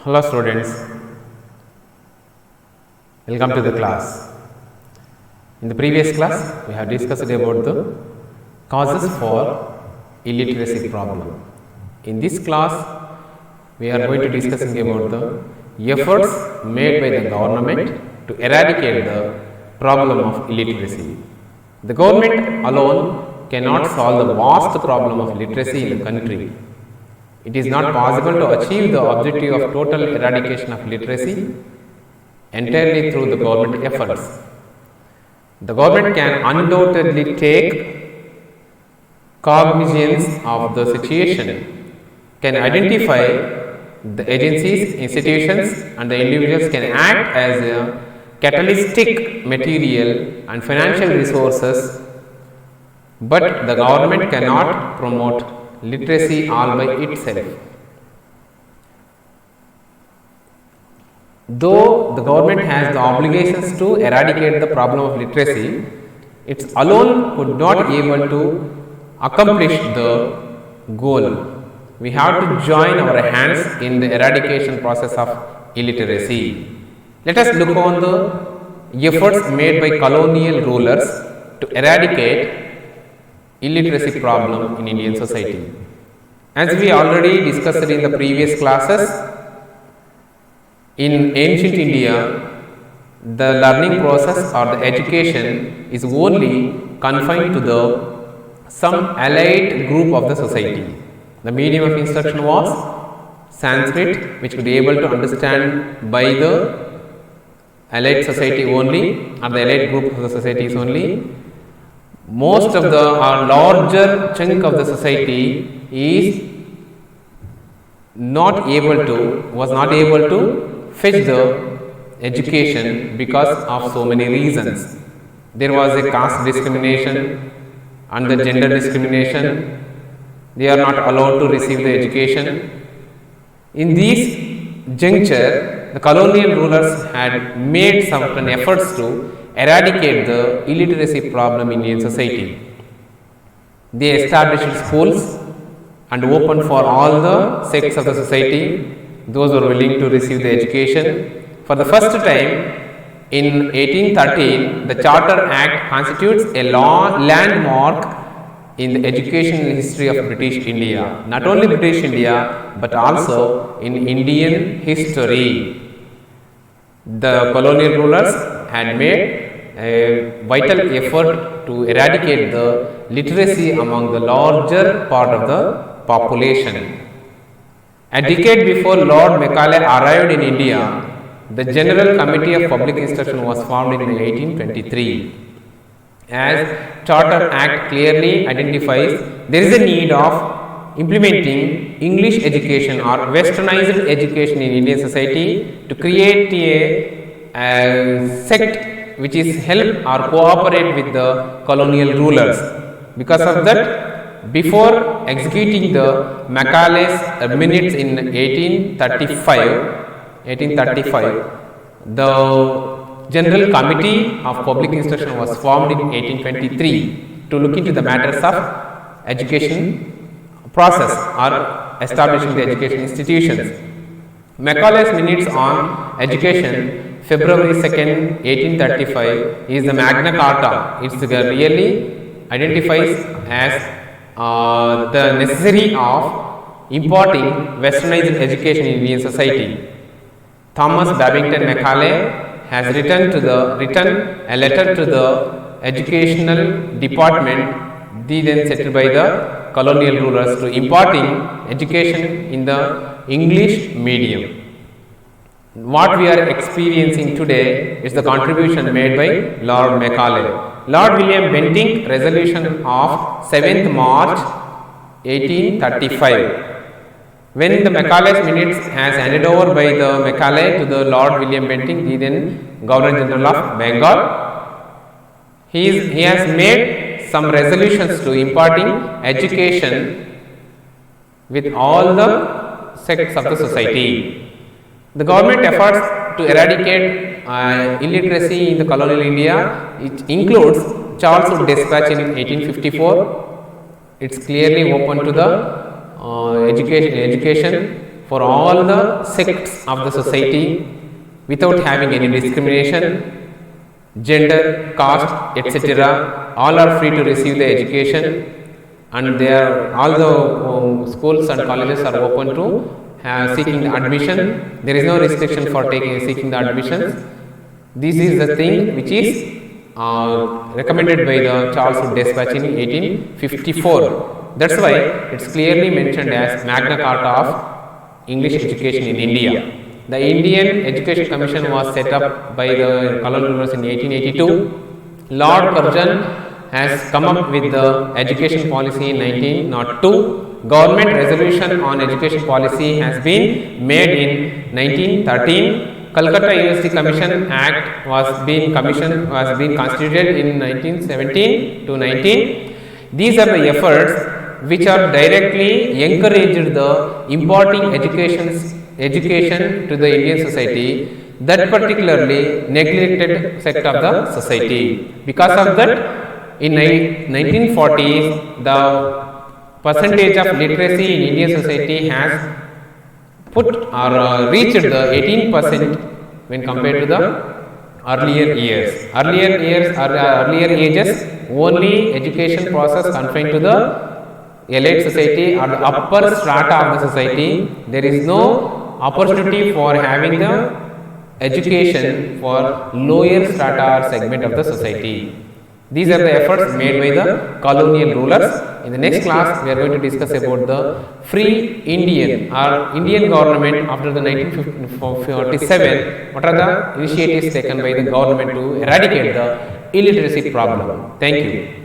Hello students, welcome to the class. In the previous class, we have discussed about the causes for illiteracy problem. In this class, we are going to discussing about the efforts made by the government to eradicate the problem of illiteracy. The government alone cannot solve the vast problem of literacy in the country. It is not possible to achieve the objective of total eradication of literacy entirely through the government efforts. The government can undoubtedly take cognizance of the situation, can identify the agencies, institutions and the individuals can act as a catalytic material and financial resources, but the government cannot promote literacy all by itself. Though the government has the obligations to eradicate the problem of literacy, it alone could not be able to accomplish the goal. We have to join our hands in the eradication process of illiteracy. Let us look on the efforts made by colonial rulers to eradicate illiteracy problem in Indian society. As we already discussed in the previous classes, in ancient India, the learning process or the education is only confined to the some elite group of the society. The medium of instruction was Sanskrit, which could be able to understand by the elite society only, or the elite group of the societies only. Most of the larger chunk of the society was not able to fetch the education because of so many reasons. There was a caste discrimination and the gender discrimination. They are not allowed to receive the education. In this juncture, the colonial rulers had made certain efforts to eradicate the illiteracy problem in Indian society. They established schools and opened for all the sects of the society, those who are willing to receive the education. For the first time in 1813, the Charter Act constitutes a landmark in the educational history of British India. Not only British India, but also in Indian history. The colonial rulers had made a vital effort to eradicate the literacy among the larger part of the population. A decade before Lord Macaulay arrived in India, the General Committee of Public Instruction was formed in 1823. As Charter Act clearly identifies, there is a need of implementing English education or westernized education in Indian society to create a sect which is help or cooperate with the colonial rulers. Because of that, before executing the Macaulay's minutes in 1835, the General Committee of Public Instruction was formed in 1823 to look into the matters of education process or establishing the education institutions. Macaulay's minutes on education, February 2nd, 1835, is the Magna Carta. It really identifies as the necessity of imparting westernized education in Indian society. Thomas Babington Macaulay has written a letter to the educational department, then set by the colonial rulers, to imparting education in the English medium. What we are experiencing today is the contribution made by Lord Macaulay. Lord William Bentinck resolution of 7th March 1835. When the Macaulay's minutes has handed over by the Macaulay to the Lord William Bentinck, the then Governor General of Bengal, he has made some resolutions to imparting education with all the sects of the society. The government efforts to eradicate illiteracy in the colonial India, it includes Charles Wood Dispatch in 1854. It's clearly open to the education. for all the sects of the society without having any discrimination. Gender, caste, etc. all are free to receive the education, and they are all the schools and colleges are open to seeking the admission. There is no restriction for seeking the admissions. This is the thing which is recommended by the Charles Wood Dispatch in 1854. That's why it's clearly mentioned as Magna Carta of English education in India. The Indian Education Commission was set up by the colonial rulers in 1882. Lord Curzon has come up with the education policy in 1902. Government resolution on education policy has been made in 1913. Calcutta University Commission Act was being constituted in 1917 to 19. These are the efforts which are directly encouraged the imparting education to the Indian society, that particularly neglected sect of the society. Because of that, in 1940s, the percentage of literacy in Indian society has reached the 18% when compared to the earlier years. Earlier ages, only education process confined to the elite society or the upper strata of the society. There is no opportunity for having the education for lower strata or segment of the society. These are the efforts made by the colonial rulers. In the next class, we are going to discuss about the free Indian or Indian government after the 1947. What are the initiatives taken by the government to eradicate the illiteracy problem? Thank you.